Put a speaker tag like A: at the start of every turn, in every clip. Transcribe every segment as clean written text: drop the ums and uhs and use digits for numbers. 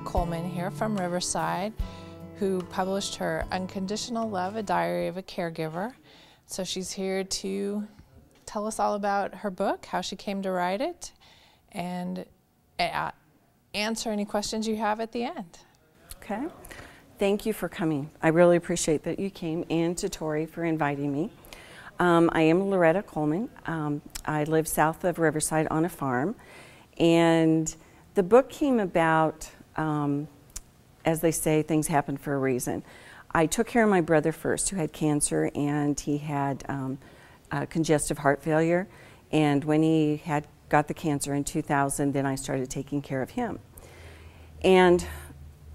A: Loretta Coleman here from Riverside, who published her Unconditional Love, a Diary of a Caregiver. So she's here to tell us all about her book, how she came to write it, and answer any questions you have at the end.
B: Okay. Thank you for coming. I really appreciate that you came, and to Tori for inviting me. I am Loretta Coleman. I live south of Riverside on a farm, and the book came about, as they say, things happen for a reason. I took care of my brother first, who had cancer, and he had congestive heart failure, and when he had got the cancer in 2000, then I started taking care of him. And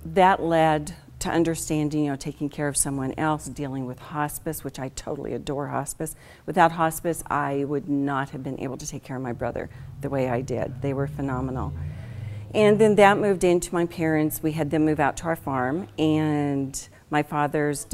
B: that led to understanding, taking care of someone else, dealing with hospice, which I totally adore hospice. Without hospice, I would not have been able to take care of my brother the way I did. They were phenomenal. And then that moved into my parents. We had them move out to our farm, and my father's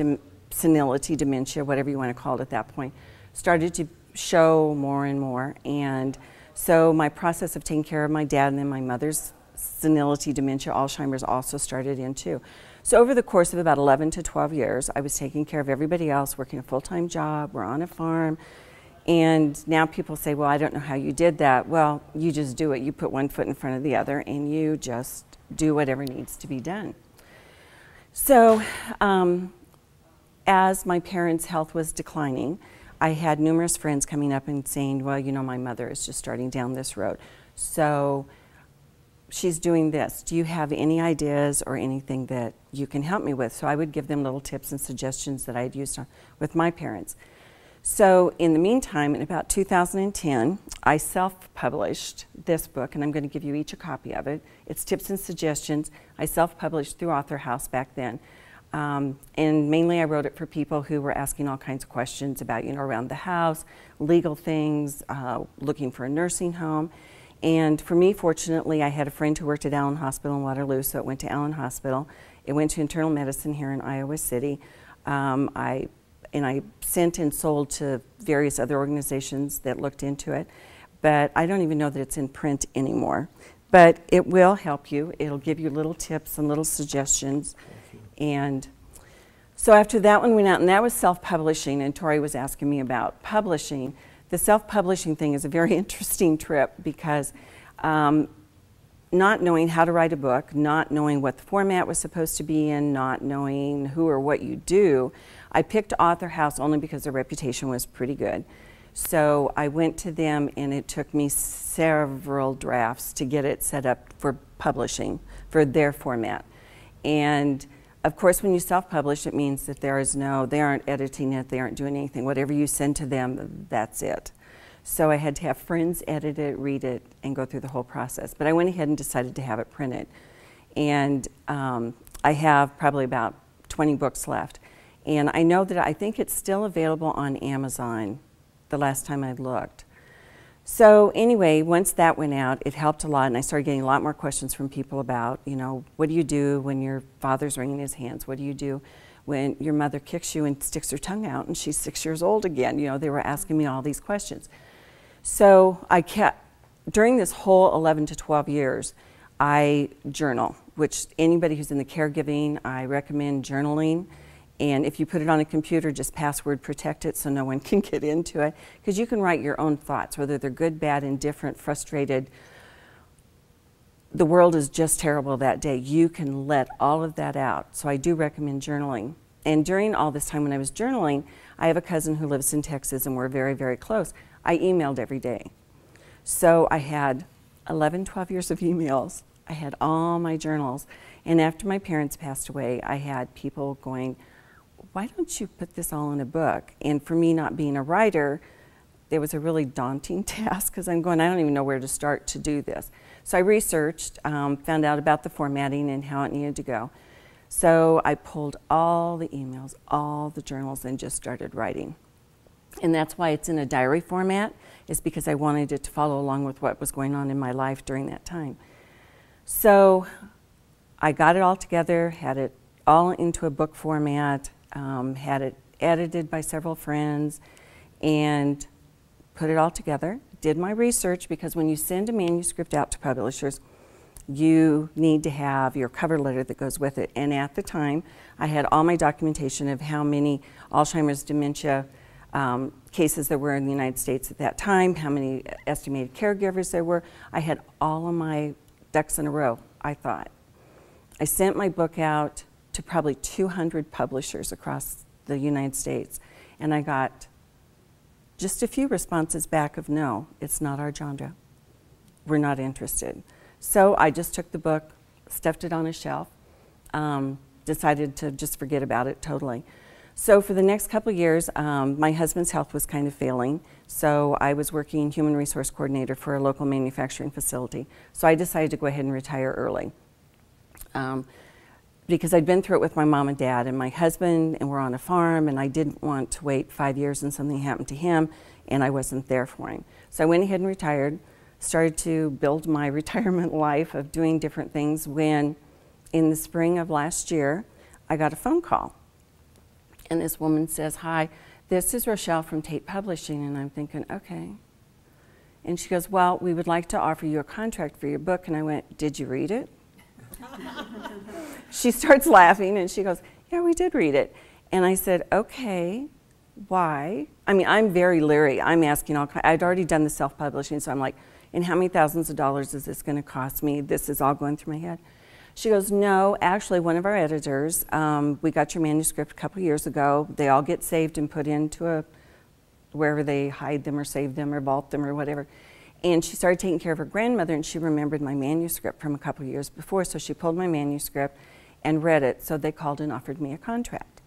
B: senility, dementia, whatever you want to call it at that point, started to show more and more. And so my process of taking care of my dad and then my mother's senility, dementia, Alzheimer's also started in too. So over the course of about 11 to 12 years, I was taking care of everybody else, working a full-time job, we're on a farm, and now people say, well, I don't know how you did that. Well, you just do it. You put one foot in front of the other, and you just do whatever needs to be done. So as my parents' health was declining, I had numerous friends coming up and saying, well, my mother is just starting down this road. So she's doing this. Do you have any ideas or anything that you can help me with? So I would give them little tips and suggestions that I had used with my parents. So in the meantime, in about 2010, I self-published this book, and I'm going to give you each a copy of it. It's tips and suggestions. I self-published through Author House back then. And mainly I wrote it for people who were asking all kinds of questions about, around the house, legal things, looking for a nursing home. And for me, fortunately, I had a friend who worked at Allen Hospital in Waterloo, so it went to Allen Hospital. It went to internal medicine here in Iowa City. I sent and sold to various other organizations that looked into it, but I don't even know that it's in print anymore. But it will help you. It'll give you little tips and little suggestions. And so after that one went out, and that was self-publishing, and Tori was asking me about publishing. The self-publishing thing is a very interesting trip because not knowing how to write a book, not knowing what the format was supposed to be in, not knowing who or what you do, I picked Author House only because their reputation was pretty good. So I went to them, and it took me several drafts to get it set up for publishing, for their format. And of course, when you self-publish, it means that they aren't editing it, they aren't doing anything. Whatever you send to them, that's it. So I had to have friends edit it, read it, and go through the whole process. But I went ahead and decided to have it printed. And I have probably about 20 books left. And I know that I think it's still available on Amazon the last time I looked. So anyway, once that went out, it helped a lot, and I started getting a lot more questions from people about, what do you do when your father's wringing his hands? What do you do when your mother kicks you and sticks her tongue out and she's 6 years old again? They were asking me all these questions. So during this whole 11 to 12 years, I journal, which anybody who's in the caregiving, I recommend journaling. And if you put it on a computer, just password protect it so no one can get into it. Because you can write your own thoughts, whether they're good, bad, indifferent, frustrated. The world is just terrible that day. You can let all of that out. So I do recommend journaling. And during all this time when I was journaling, I have a cousin who lives in Texas, and we're very, very close. I emailed every day. So I had 11, 12 years of emails. I had all my journals. And after my parents passed away, I had people going, why don't you put this all in a book? And for me, not being a writer, it was a really daunting task because I'm going, I don't even know where to start to do this. So I researched, found out about the formatting and how it needed to go. So I pulled all the emails, all the journals, and just started writing. And that's why it's in a diary format, is because I wanted it to follow along with what was going on in my life during that time. So I got it all together, had it all into a book format, had it edited by several friends, and put it all together. Did my research, because when you send a manuscript out to publishers, you need to have your cover letter that goes with it. And at the time, I had all my documentation of how many Alzheimer's dementia cases there were in the United States at that time, how many estimated caregivers there were. I had all of my ducks in a row, I thought. I sent my book out to probably 200 publishers across the United States, and I got just a few responses back of no, it's not our genre. We're not interested. So I just took the book, stuffed it on a shelf, decided to just forget about it totally. So for the next couple of years, my husband's health was kind of failing, so I was working human resource coordinator for a local manufacturing facility. So I decided to go ahead and retire early. Because I'd been through it with my mom and dad and my husband, and we're on a farm, and I didn't want to wait 5 years and something happened to him, and I wasn't there for him. So I went ahead and retired, started to build my retirement life of doing different things when, in the spring of last year, I got a phone call. And this woman says, "Hi, this is Rochelle from Tate Publishing," and I'm thinking, okay. And she goes, "Well, we would like to offer you a contract for your book," and I went, "Did you read it?" She starts laughing and she goes, "Yeah, we did read it." And I said, "Okay, why?" I mean, I'm very leery. I'm asking all kinds. I'd already done the self-publishing, so I'm like, and how many thousands of dollars is this going to cost me? This is all going through my head. She goes, "No, actually, one of our editors, we got your manuscript a couple years ago. They all get saved and put into wherever they hide them or save them or vault them or whatever. And she started taking care of her grandmother, and she remembered my manuscript from a couple years before, so she pulled my manuscript and read it, so they called and offered me a contract."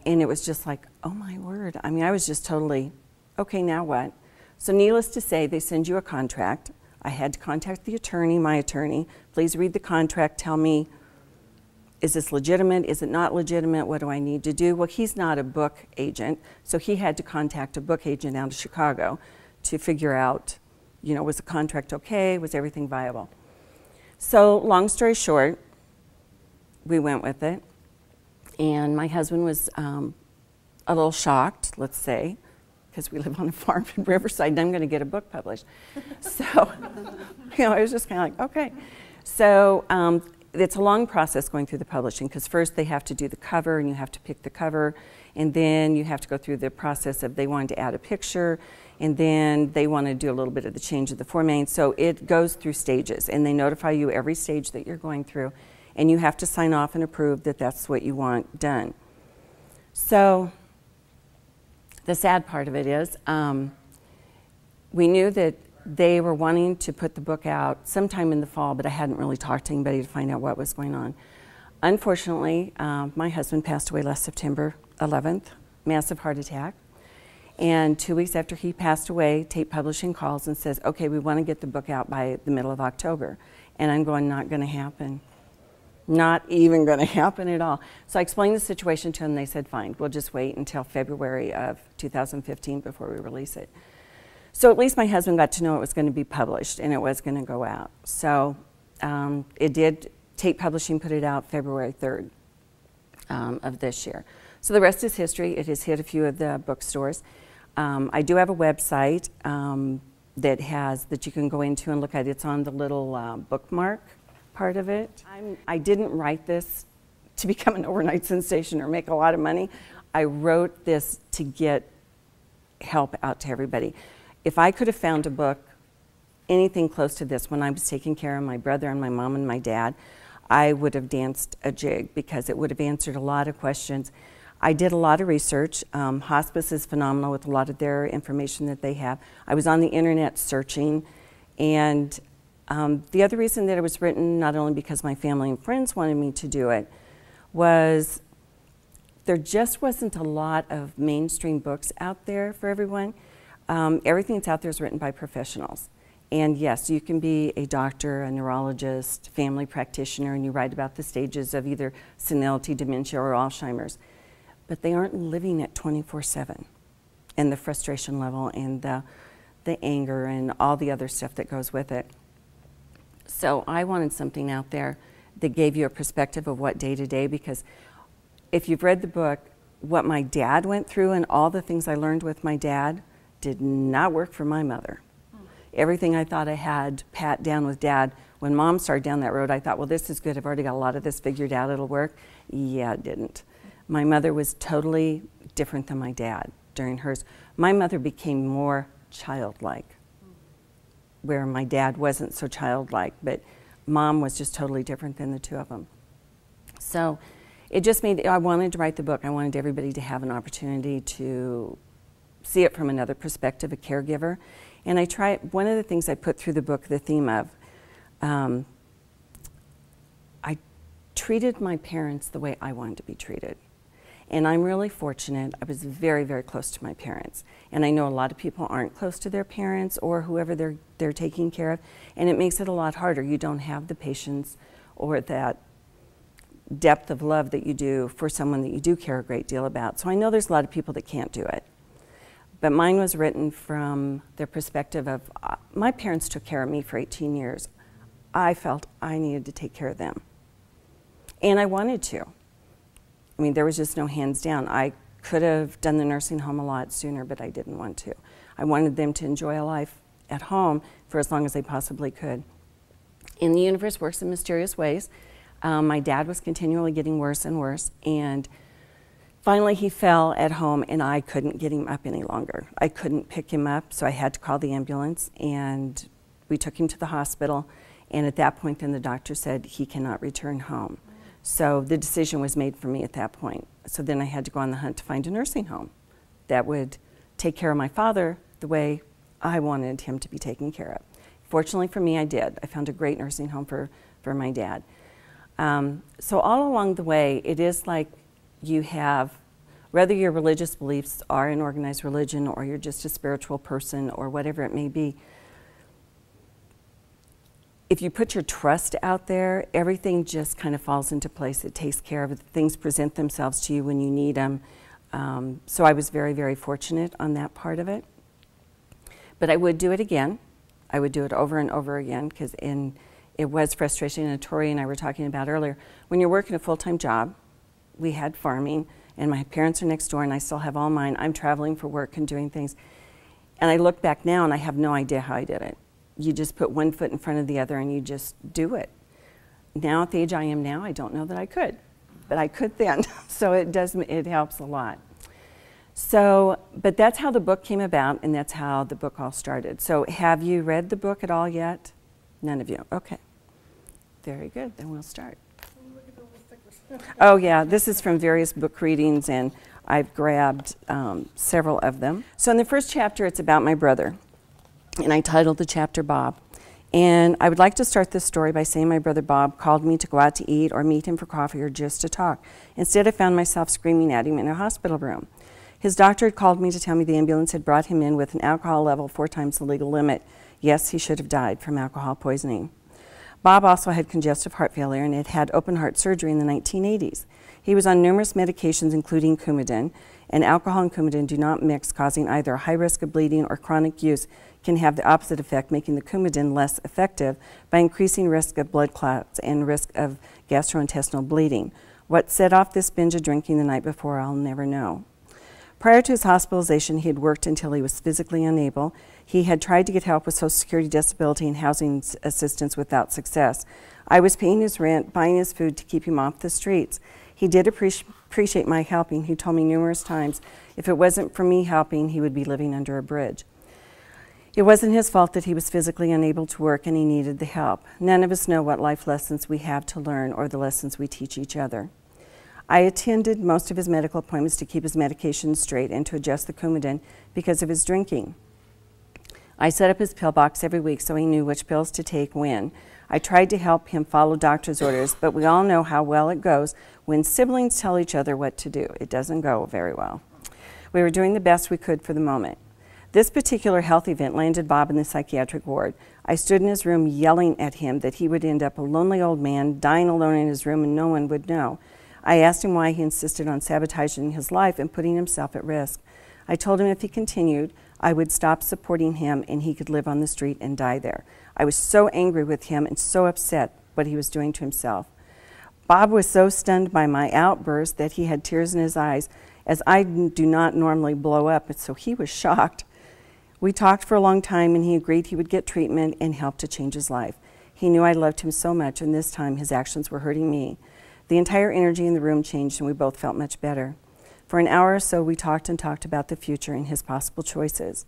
B: And it was just like, oh my word. I mean, I was just totally, okay, now what? So needless to say, they send you a contract. I had to contact the attorney, my attorney. "Please read the contract, tell me, is this legitimate, is it not legitimate, what do I need to do?" Well, he's not a book agent, so he had to contact a book agent out of Chicago to figure out, you know, was the contract okay, was everything viable? So long story short, we went with it, and my husband was a little shocked, let's say, because we live on a farm in Riverside and I'm going to get a book published. So, you know, I was just kind of like, okay. So it's a long process going through the publishing, because first they have to do the cover and you have to pick the cover, and then you have to go through the process of they wanted to add a picture, and then they want to do a little bit of the change of the formatting. So it goes through stages, and they notify you every stage that you're going through, and you have to sign off and approve that that's what you want done. So the sad part of it is we knew that they were wanting to put the book out sometime in the fall, but I hadn't really talked to anybody to find out what was going on. Unfortunately, my husband passed away last September 11th, massive heart attack. And 2 weeks after he passed away, Tate Publishing calls and says, "Okay, we want to get the book out by the middle of October." And I'm going, not going to happen. Not even going to happen at all. So I explained the situation to them. They said, "Fine, we'll just wait until February of 2015 before we release it." So at least my husband got to know it was going to be published and it was going to go out. So it did. Tate Publishing put it out February 3rd of this year. So the rest is history. It has hit a few of the bookstores. I do have a website that you can go into and look at. It's on the little bookmark part of it. I didn't write this to become an overnight sensation or make a lot of money. I wrote this to get help out to everybody. If I could have found a book, anything close to this, when I was taking care of my brother and my mom and my dad, I would have danced a jig, because it would have answered a lot of questions. I did a lot of research. Hospice is phenomenal with a lot of their information that they have. I was on the internet searching, and the other reason that it was written, not only because my family and friends wanted me to do it, was there just wasn't a lot of mainstream books out there for everyone. Everything that's out there is written by professionals. And yes, you can be a doctor, a neurologist, family practitioner, and you write about the stages of either senility, dementia, or Alzheimer's. But they aren't living it 24/7, and the frustration level and the anger and all the other stuff that goes with it. So I wanted something out there that gave you a perspective of what day to day, because if you've read the book, what my dad went through and all the things I learned with my dad did not work for my mother. Everything I thought I had pat down with Dad, when Mom started down that road, I thought, well, this is good. I've already got a lot of this figured out. It'll work. Yeah, it didn't. My mother was totally different than my dad during hers. My mother became more childlike, where my dad wasn't so childlike, but Mom was just totally different than the two of them. So it just made, I wanted to write the book. I wanted everybody to have an opportunity to see it from another perspective, a caregiver. And I try, one of the things I put through the book, the theme of, I treated my parents the way I wanted to be treated. And I'm really fortunate. I was very, very close to my parents. And I know a lot of people aren't close to their parents or whoever they're taking care of. And it makes it a lot harder. You don't have the patience or that depth of love that you do for someone that you do care a great deal about. So I know there's a lot of people that can't do it. But mine was written from the perspective of, my parents took care of me for 18 years. I felt I needed to take care of them. And I wanted to. I mean, there was just no hands down. I could have done the nursing home a lot sooner, but I didn't want to. I wanted them to enjoy a life at home for as long as they possibly could. And the universe works in mysterious ways. My dad was continually getting worse and worse, and finally he fell at home, and I couldn't get him up any longer. I couldn't pick him up, so I had to call the ambulance, and we took him to the hospital, and at that point then the doctor said he cannot return home. So the decision was made for me at that point. So then I had to go on the hunt to find a nursing home that would take care of my father the way I wanted him to be taken care of. Fortunately for me, I did. I found a great nursing home for my dad. So all along the way, it is like you have, whether your religious beliefs are in organized religion or you're just a spiritual person or whatever it may be, if you put your trust out there, everything just kind of falls into place. It takes care of it. Things present themselves to you when you need them. So I was very, very fortunate on that part of it. But I would do it again. I would do it over and over again because it was frustration. And Tori and I were talking about earlier, when you're working a full-time job, we had farming, and my parents are next door, and I still have all mine. I'm traveling for work and doing things. And I look back now, and I have no idea how I did it. You just put one foot in front of the other, and you just do it. Now, at the age I am now, I don't know that I could, but I could then. So it helps a lot. So, but that's how the book came about, and that's how the book all started. So have you read the book at all yet? None of you. Okay. Very good. Then we'll start. Oh, yeah. This is from various book readings, and I've grabbed several of them. So in the first chapter, it's about my brother, and I titled the chapter Bob. And I would like to start this story by saying my brother Bob called me to go out to eat or meet him for coffee or just to talk. Instead, I found myself screaming at him in a hospital room. His doctor had called me to tell me the ambulance had brought him in with an alcohol level 4 times the legal limit. Yes, he should have died from alcohol poisoning. Bob also had congestive heart failure and had had open heart surgery in the 1980s. He was on numerous medications, including Coumadin, and alcohol and Coumadin do not mix, causing either a high risk of bleeding or chronic use can have the opposite effect, making the Coumadin less effective by increasing risk of blood clots and risk of gastrointestinal bleeding. What set off this binge of drinking the night before, I'll never know. Prior to his hospitalization, he had worked until he was physically unable. He had tried to get help with Social Security disability and housing assistance without success. I was paying his rent, buying his food to keep him off the streets. He did appreciate my helping. He told me numerous times if it wasn't for me helping, he would be living under a bridge. It wasn't his fault that he was physically unable to work and he needed the help. None of us know what life lessons we have to learn or the lessons we teach each other. I attended most of his medical appointments to keep his medications straight and to adjust the Coumadin because of his drinking. I set up his pill box every week so he knew which pills to take when. I tried to help him follow doctor's orders, but we all know how well it goes when siblings tell each other what to do. It doesn't go very well. We were doing the best we could for the moment. This particular health event landed Bob in the psychiatric ward. I stood in his room yelling at him that he would end up a lonely old man dying alone in his room and no one would know. I asked him why he insisted on sabotaging his life and putting himself at risk. I told him if he continued, I would stop supporting him and he could live on the street and die there. I was so angry with him and so upset what he was doing to himself. Bob was so stunned by my outburst that he had tears in his eyes, as I do not normally blow up, so he was shocked. We talked for a long time, and he agreed he would get treatment and help to change his life. He knew I loved him so much, and this time his actions were hurting me. The entire energy in the room changed, and we both felt much better. For an hour or so, we talked and talked about the future and his possible choices.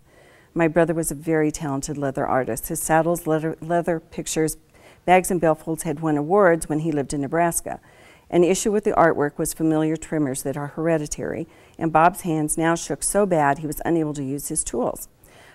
B: My brother was a very talented leather artist. His saddles, leather pictures, bags, and bellfolds had won awards when he lived in Nebraska. An issue with the artwork was familiar tremors that are hereditary, and Bob's hands now shook so bad he was unable to use his tools.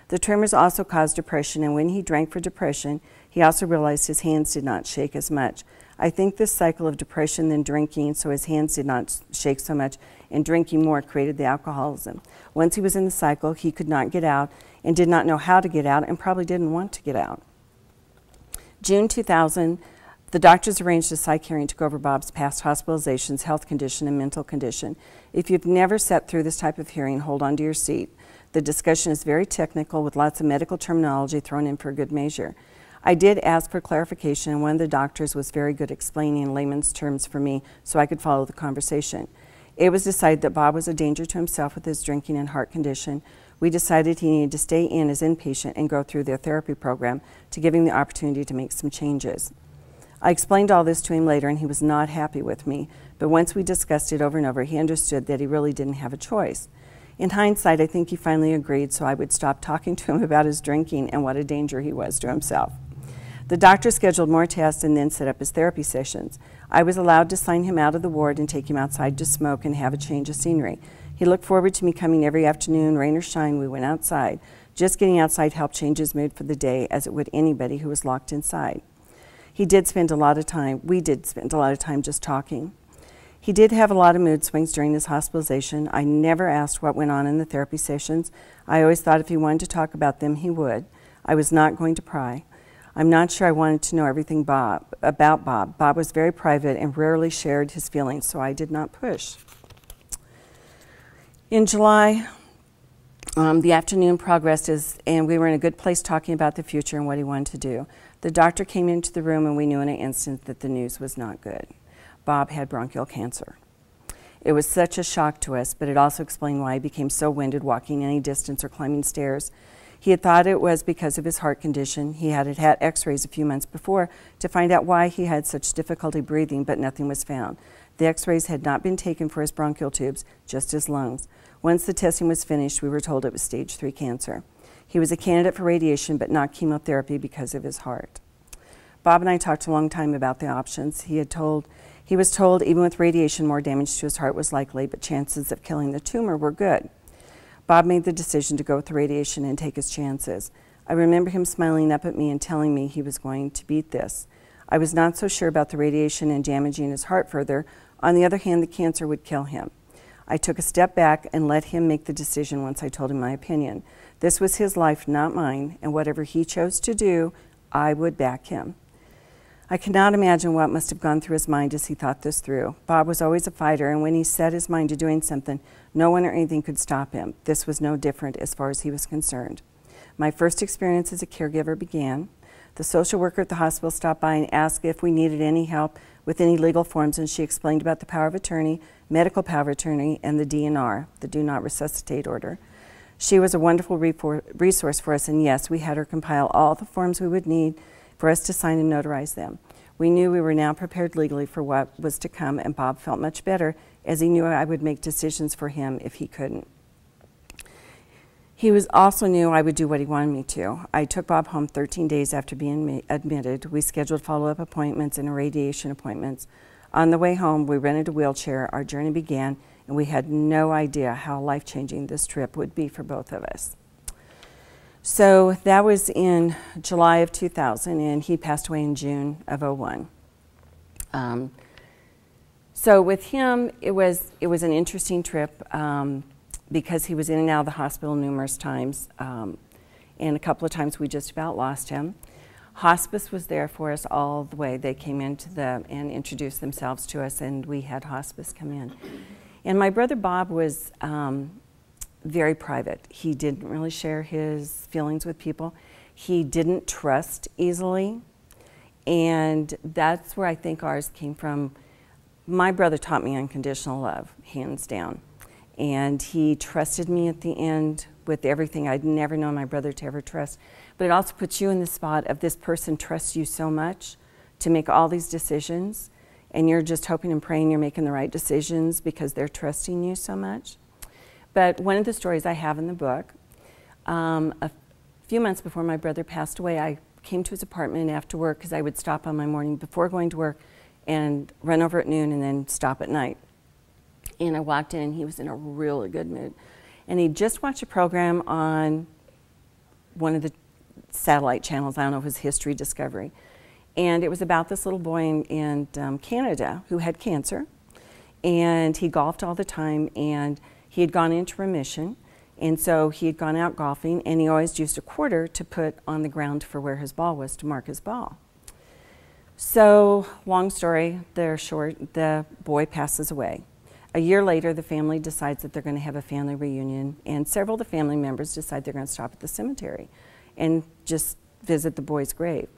B: The tremors also caused depression, and when he drank for depression, he also realized his hands did not shake as much. I think this cycle of depression then drinking, so his hands did not shake so much, and drinking more created the alcoholism. Once he was in the cycle, he could not get out and did not know how to get out and probably didn't want to get out. June 2000, the doctors arranged a psych hearing to go over Bob's past hospitalizations, health condition, and mental condition. If you've never sat through this type of hearing, hold on to your seat. The discussion is very technical with lots of medical terminology thrown in for good measure. I did ask for clarification, and one of the doctors was very good explaining in layman's terms for me so I could follow the conversation. It was decided that Bob was a danger to himself with his drinking and heart condition. We decided he needed to stay in as inpatient and go through their therapy program to give him the opportunity to make some changes. I explained all this to him later, and he was not happy with me, but once we discussed it over and over, he understood that he really didn't have a choice. In hindsight, I think he finally agreed so I would stop talking to him about his drinking and what a danger he was to himself. The doctor scheduled more tests and then set up his therapy sessions. I was allowed to sign him out of the ward and take him outside to smoke and have a change of scenery. He looked forward to me coming every afternoon, rain or shine, we went outside. Just getting outside helped change his mood for the day, as it would anybody who was locked inside. We did spend a lot of time just talking. He did have a lot of mood swings during his hospitalization. I never asked what went on in the therapy sessions. I always thought if he wanted to talk about them, he would. I was not going to pry. I'm not sure I wanted to know everything about Bob. Bob was very private and rarely shared his feelings, so I did not push. In July, the afternoon progressed and we were in a good place talking about the future and what he wanted to do. The doctor came into the room, and we knew in an instant that the news was not good. Bob had bronchial cancer. It was such a shock to us, but it also explained why he became so winded walking any distance or climbing stairs. He had thought it was because of his heart condition. He had had x-rays a few months before to find out why he had such difficulty breathing, but nothing was found. The x-rays had not been taken for his bronchial tubes, just his lungs. Once the testing was finished, we were told it was stage 3 cancer. He was a candidate for radiation, but not chemotherapy because of his heart. Bob and I talked a long time about the options. He was told even with radiation, more damage to his heart was likely, but chances of killing the tumor were good. Bob made the decision to go with the radiation and take his chances. I remember him smiling up at me and telling me he was going to beat this. I was not so sure about the radiation and damaging his heart further. On the other hand, the cancer would kill him. I took a step back and let him make the decision once I told him my opinion. This was his life, not mine, and whatever he chose to do, I would back him. I cannot imagine what must have gone through his mind as he thought this through. Bob was always a fighter, and when he set his mind to doing something, no one or anything could stop him. This was no different as far as he was concerned. My first experience as a caregiver began. The social worker at the hospital stopped by and asked if we needed any help with any legal forms, and she explained about the power of attorney, medical power of attorney, and the DNR, the Do Not Resuscitate Order. She was a wonderful resource for us, and yes, we had her compile all the forms we would need for us to sign and notarize them. We knew we were now prepared legally for what was to come, and Bob felt much better as he knew I would make decisions for him if he couldn't. He also knew I would do what he wanted me to. I took Bob home 13 days after being admitted. We scheduled follow-up appointments and irradiation appointments. On the way home, we rented a wheelchair. Our journey began, and we had no idea how life-changing this trip would be for both of us. So that was in July of 2000, and he passed away in June of 2001. So with him, it was an interesting trip because he was in and out of the hospital numerous times, and a couple of times we just about lost him. Hospice was there for us all the way. They came in and introduced themselves to us, and we had hospice come in. And my brother Bob was very private. He didn't really share his feelings with people. He didn't trust easily, and that's where I think ours came from. My brother taught me unconditional love, hands down, and he trusted me at the end with everything. I'd never known my brother to ever trust. But it also puts you in the spot of this person trusts you so much to make all these decisions, and you're just hoping and praying you're making the right decisions because they're trusting you so much. But one of the stories I have in the book, a few months before my brother passed away, I came to his apartment after work because I would stop on my morning before going to work and run over at noon and then stop at night. And I walked in and he was in a really good mood. And he'd just watched a program on one of the satellite channels, I don't know if it was History Discovery. And it was about this little boy in Canada who had cancer. And he golfed all the time, and he had gone into remission. And so he had gone out golfing, and he always used a quarter to put on the ground for where his ball was to mark his ball. So, long story, they're short, the boy passes away. A year later, the family decides that they're going to have a family reunion, and several of the family members decide they're going to stop at the cemetery and just visit the boy's grave.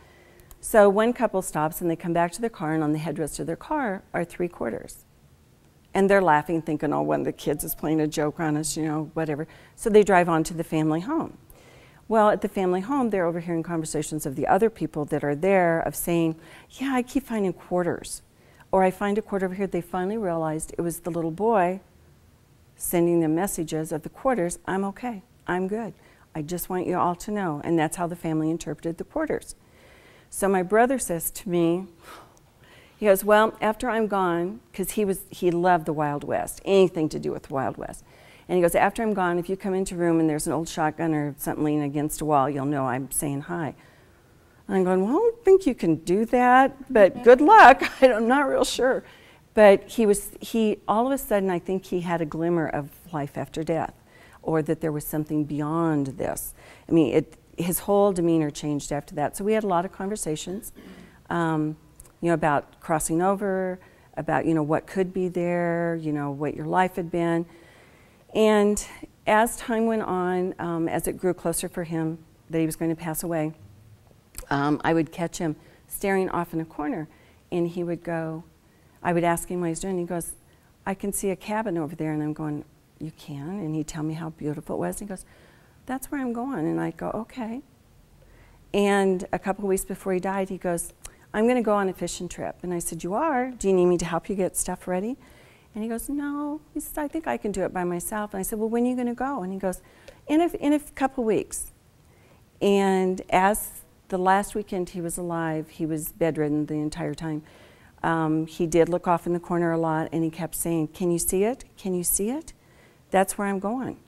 B: So one couple stops, and they come back to their car, and on the headrest of their car are 3 quarters. And they're laughing, thinking, oh, one of the kids is playing a joke on us, you know, whatever. So they drive on to the family home. Well, at the family home, they're overhearing conversations of the other people that are there of saying, yeah, I keep finding quarters. Or I find a quarter over here. They finally realized it was the little boy sending them messages of the quarters. I'm okay. I'm good. I just want you all to know. And that's how the family interpreted the quarters. So my brother says to me, he goes, well, after I'm gone, because he loved the Wild West, anything to do with the Wild West. And he goes, after I'm gone, if you come into a room and there's an old shotgun or something leaning against a wall, you'll know I'm saying hi. And I'm going, well, I don't think you can do that, but good luck. I'm not real sure. But he all of a sudden, I think he had a glimmer of life after death, or that there was something beyond this. I mean, his whole demeanor changed after that. So we had a lot of conversations, you know, about crossing over, about, you know, what could be there, you know, what your life had been. And as time went on, as it grew closer for him that he was going to pass away, I would catch him staring off in a corner, and he would go, I would ask him what he's doing, and he goes, I can see a cabin over there. And I'm going, you can? And he'd tell me how beautiful it was. And he goes, that's where I'm going. And I'd go, okay. And a couple of weeks before he died, he goes, I'm going to go on a fishing trip. And I said, you are? Do you need me to help you get stuff ready? And he goes, no. He says, I think I can do it by myself. And I said, well, when are you going to go? And he goes, in a couple of weeks. And as the last weekend he was alive, he was bedridden the entire time. He did look off in the corner a lot, and he kept saying, can you see it? Can you see it? That's where I'm going.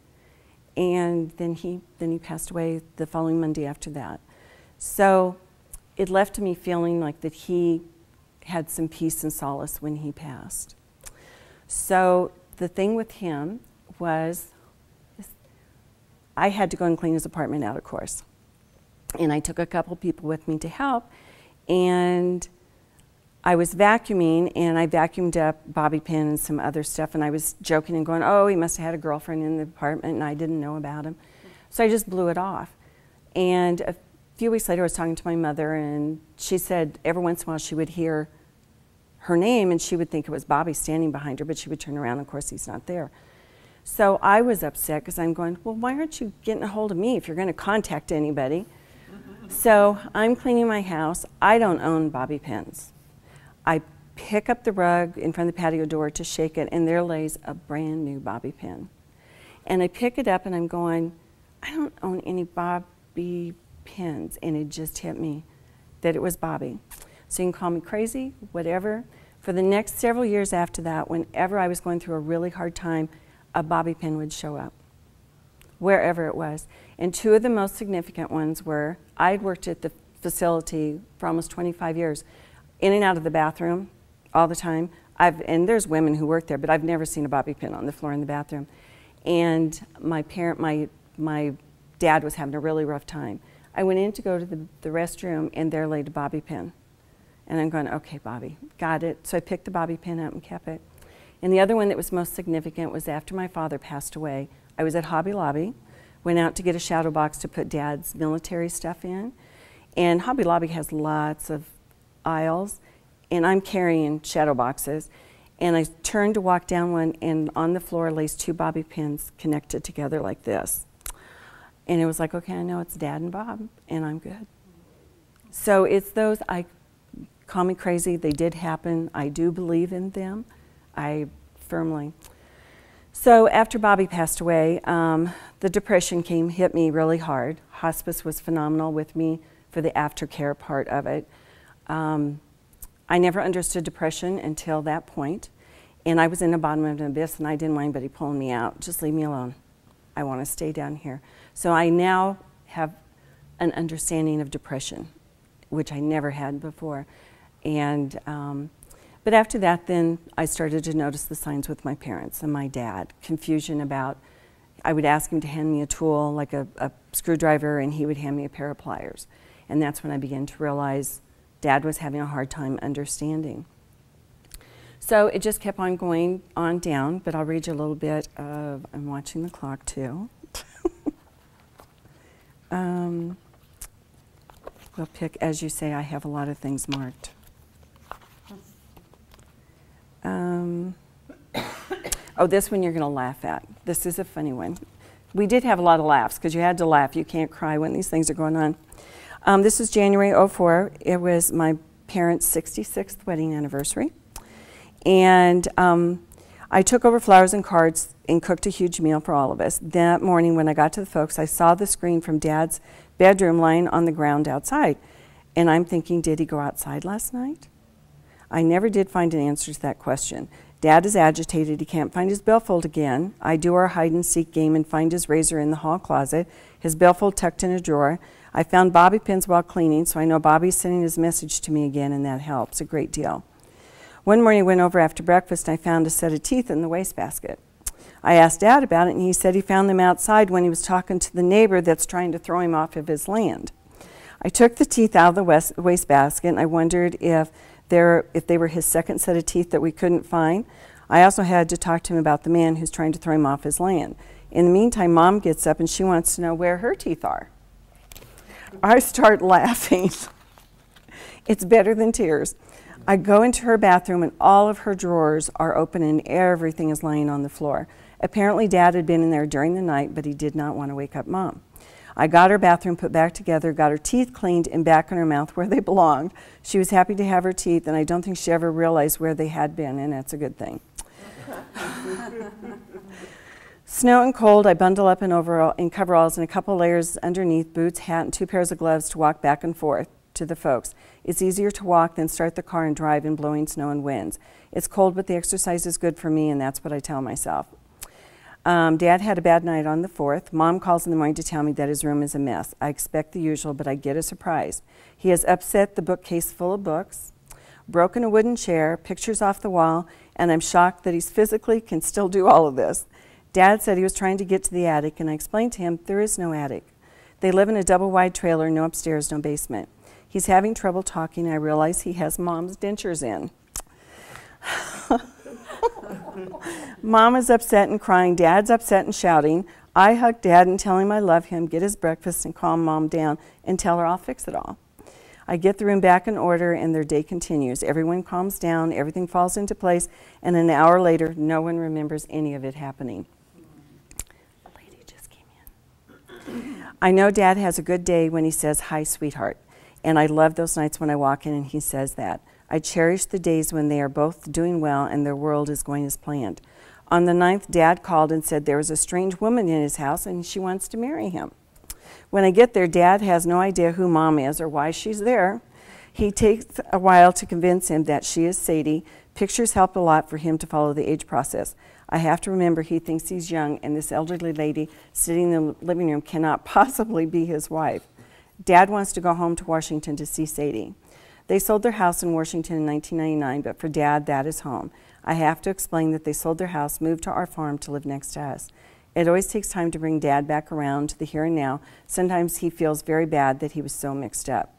B: And then he passed away the following Monday after that. So it left me feeling like that he had some peace and solace when he passed. So the thing with him was, I had to go and clean his apartment out, of course. And I took a couple people with me to help, and I was vacuuming, and I vacuumed up bobby pin and some other stuff, and I was joking and going, oh, he must have had a girlfriend in the apartment, and I didn't know about him. So I just blew it off. And a few weeks later, I was talking to my mother, and she said every once in a while she would hear her name, and she would think it was Bobby standing behind her, but she would turn around, and of course, he's not there. So I was upset because I'm going, well, why aren't you getting a hold of me if you're going to contact anybody? So I'm cleaning my house. I don't own bobby pins. I pick up the rug in front of the patio door to shake it, and there lays a brand new bobby pin. And I pick it up, and I'm going, I don't own any bobby pins. And it just hit me that it was Bobby. So you can call me crazy, whatever. For the next several years after that, whenever I was going through a really hard time, a bobby pin would show up, wherever it was. And 2 of the most significant ones were, I'd worked at the facility for almost 25 years, in and out of the bathroom all the time. And there's women who work there, but I've never seen a bobby pin on the floor in the bathroom. And my dad was having a really rough time. I went in to go to the restroom, and there laid a bobby pin. And I'm going, okay, Bobby, got it. So I picked the bobby pin up and kept it. And the other one that was most significant was after my father passed away. I was at Hobby Lobby, went out to get a shadow box to put Dad's military stuff in. And Hobby Lobby has lots of aisles, and I'm carrying shadow boxes. And I turned to walk down one, and on the floor lays 2 bobby pins connected together like this. And it was like, okay, I know it's Dad and Bob, and I'm good. So it's those, call me crazy, they did happen. I do believe in them. I firmly. So after Bobby passed away, the depression hit me really hard. Hospice was phenomenal with me for the aftercare part of it. I never understood depression until that point, and I was in the bottom of an abyss, and I didn't want anybody pulling me out. Just leave me alone. I want to stay down here. So I now have an understanding of depression, which I never had before. And but after that, then I started to notice the signs with my parents and my dad. Confusion about, I would ask him to hand me a tool, like a screwdriver, and he would hand me a pair of pliers. And that's when I began to realize Dad was having a hard time understanding. So it just kept on going on down, but I'll read you a little bit of, I'm watching the clock too. We'll pick, as you say, I have a lot of things marked. Oh, this one you're going to laugh at. This is a funny one. We did have a lot of laughs because you had to laugh. You can't cry when these things are going on. This is January '04. It was my parents' 66th wedding anniversary. And I took over flowers and cards and cooked a huge meal for all of us. That morning when I got to the folks, I saw the screen from Dad's bedroom lying on the ground outside. And I'm thinking, did he go outside last night? I never did find an answer to that question. Dad is agitated. He can't find his billfold again. I do our hide-and-seek game and find his razor in the hall closet, his billfold tucked in a drawer. I found bobby pins while cleaning, so I know Bobby's sending his message to me again, and that helps a great deal. One morning I went over after breakfast and I found a set of teeth in the wastebasket. I asked Dad about it, and he said he found them outside when he was talking to the neighbor that's trying to throw him off of his land. I took the teeth out of the wastebasket, and I wondered if they were his second set of teeth that we couldn't find. I also had to talk to him about the man who's trying to throw him off his land. In the meantime, Mom gets up and she wants to know where her teeth are. I start laughing. It's better than tears. I go into her bathroom and all of her drawers are open and everything is lying on the floor. Apparently Dad had been in there during the night, but he did not want to wake up Mom. I got her bathroom put back together, got her teeth cleaned and back in her mouth where they belonged. She was happy to have her teeth, and I don't think she ever realized where they had been, and that's a good thing. Snow and cold, I bundle up in coveralls and a couple layers underneath, boots, hat, and 2 pairs of gloves to walk back and forth to the folks. It's easier to walk than start the car and drive in blowing snow and winds. It's cold, but the exercise is good for me, and that's what I tell myself. Dad had a bad night on the 4th. Mom calls in the morning to tell me that his room is a mess. I expect the usual, but I get a surprise. He has upset the bookcase full of books, broken a wooden chair, pictures off the wall, and I'm shocked that he physically can still do all of this. Dad said he was trying to get to the attic, and I explained to him there is no attic. They live in a double-wide trailer, no upstairs, no basement. He's having trouble talking. I realize he has Mom's dentures in. Mom is upset and crying. Dad's upset and shouting. I hug Dad and tell him I love him, get his breakfast, and calm Mom down and tell her I'll fix it all. I get the room back in order, and their day continues. Everyone calms down, everything falls into place, and an hour later, no one remembers any of it happening. The lady just came in. I know Dad has a good day when he says, "Hi, sweetheart," and I love those nights when I walk in and he says that. I cherish the days when they are both doing well and their world is going as planned. On the 9th, Dad called and said there was a strange woman in his house and she wants to marry him. When I get there, Dad has no idea who Mom is or why she's there. He takes a while to convince him that she is Sadie. Pictures help a lot for him to follow the age process. I have to remember he thinks he's young, and this elderly lady sitting in the living room cannot possibly be his wife. Dad wants to go home to Washington to see Sadie. They sold their house in Washington in 1999, but for Dad, that is home. I have to explain that they sold their house, moved to our farm to live next to us. It always takes time to bring Dad back around to the here and now. Sometimes he feels very bad that he was so mixed up.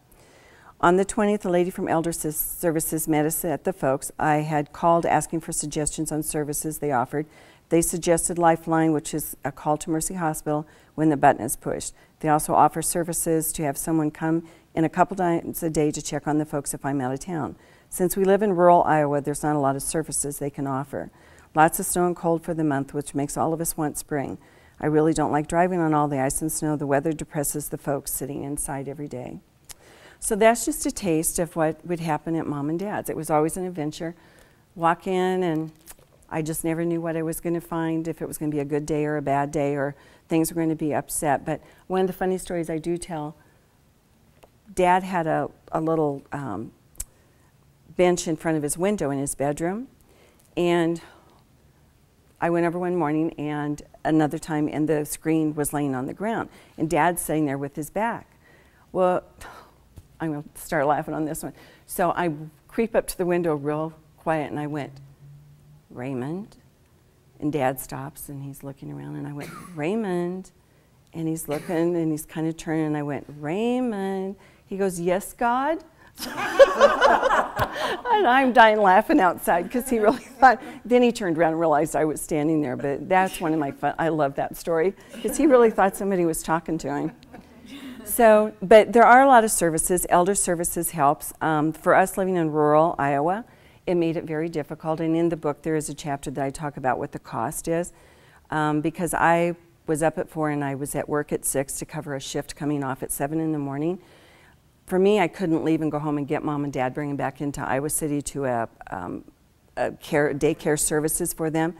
B: On the 20th, a lady from Elder Services met us at the folks. I had called asking for suggestions on services they offered. They suggested Lifeline, which is a call to Mercy Hospital when the button is pushed. They also offer services to have someone come in a couple times a day to check on the folks if I'm out of town. Since we live in rural Iowa, there's not a lot of services they can offer. Lots of snow and cold for the month, which makes all of us want spring. I really don't like driving on all the ice and snow. The weather depresses the folks sitting inside every day. So that's just a taste of what would happen at Mom and Dad's. It was always an adventure. Walk in, and I just never knew what I was going to find, if it was going to be a good day or a bad day, or things were going to be upset. But one of the funny stories I do tell, Dad had a little bench in front of his window in his bedroom, and I went over one morning and another time, and the screen was laying on the ground, and Dad's sitting there with his back. Well, I'm going to start laughing on this one. So I creep up to the window real quiet, and I went, Raymond? And Dad stops, and he's looking around, and I went, Raymond? And he's looking, and he's kind of turning, and I went, Raymond? He goes, yes, God? And I'm dying laughing outside because he really thought, then he turned around and realized I was standing there. But that's one of my fun, I love that story, because he really thought somebody was talking to him. So, but there are a lot of services. Elder services helps. For us living in rural Iowa, it made it very difficult. And in the book, there is a chapter that I talk about what the cost is. Because I was up at 4 and I was at work at 6 to cover a shift coming off at 7 in the morning. For me, I couldn't leave and go home and get Mom and Dad, bring them back into Iowa City to a daycare services for them.